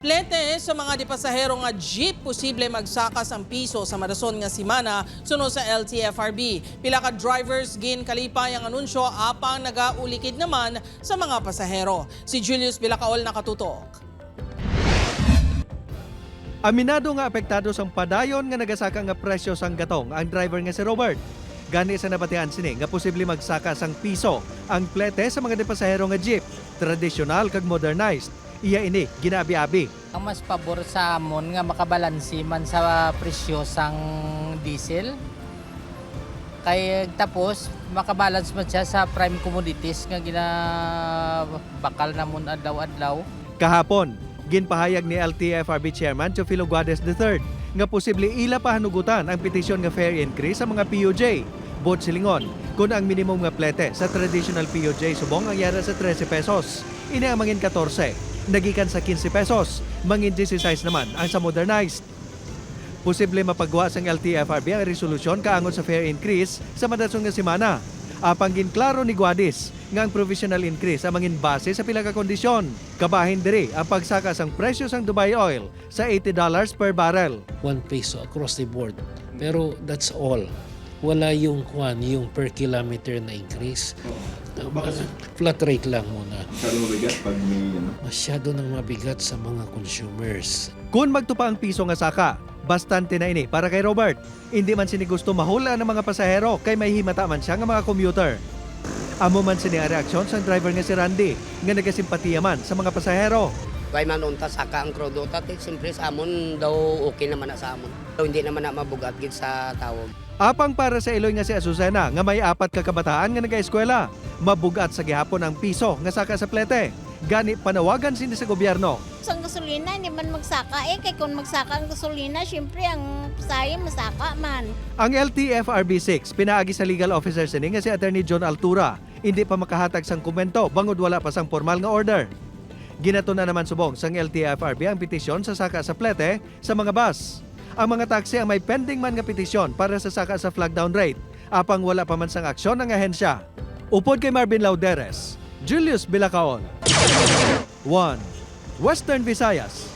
Plete sa mga dipasahero nga jeep posible magsakas ang piso sa madason nga simana sunod sa LTFRB. Pila ka drivers gin kalipay ang anunsyo apang nagaulikid naman sa mga pasahero. Si Julius Bilacaol nakatutok. Aminado nga apektado sang padayon nga nagasaka nga presyo sang gatong ang driver nga si Robert. Gani sa nabatian sini nga posible magsaka sang piso ang plete sa mga dipasahero nga jeep, tradisyonal kag modernized. Iya ini ginabi-abi. Ang mas pabor sa amon nga makabalansi man sa presyo sang diesel. Kay tapos makabalance man siya sa prime commodities nga ginabakal namon adlaw-adlaw. Kahapon, ginpahayag ni LTFRB Chairman Teofilo Guades III nga posible ila pahanugutan ang petisyon nga fare increase sa mga PUJ. Bot silingon, kung ang minimum nga plete sa traditional PUJ subong ang yara sa 13 pesos, ini ang mangin 14. Nagikan sa 15 pesos, mangin 16 naman ang sa modernized. Posible mapagawa sang LTFRB ang resolusyon kaangon sa fare increase sa madason nga semana. Apang ginklaro ni Guades nga ang provisional increase ang mangin base sa pila ka kondisyon. Kabahin diri ang pagsaka sang presyo sang Dubai Oil sa $80 per barrel. 1 peso across the board. Pero that's all. Wala yung per kilometer na increase. Flat rate lang muna. Masyado mabigat pag may Masyado nang mabigat sa mga consumers. Kung magtupa ang piso nga saka, bastante na ini para kay Robert. Hindi man sini gusto mahula ng mga pasahero kay may himata man siya nga mga commuter. Amo man sini ang reaksyon sa driver nga si Randy nga nagasimpatiya man sa mga pasahero. Kay man unta saka ang krodota, siyempre sa amon daw okay naman na sa amon. Daw hindi naman na mabugat gid sa tawag. Apang para sa Iloy nga si Azucena nga may 4 ka kabataan nga nag-eskwela, mabugat sa gihapon ang piso nga saka sa plete. Gani panawagan sini sa gobyerno. Sa gasolina, hindi man magsaka kay kung magsaka ang gasolina, syempre ang pasahe masaka man. Ang LTFRB 6 pinaagi sa legal officer sini nga si Attorney John Altura, hindi pa makahatag sang komento bangod wala pa sang formal nga order. Ginato na naman subong sang LTFRB ang petisyon sa saka sa plete sa mga bus. Ang mga taxi ang may pending man nga petisyon para sa saka sa flag down rate, apang wala pa man sang aksyon ng ahensya. Upod kay Marvin Lauderes, Julius Bilacaol. 1. Western Visayas.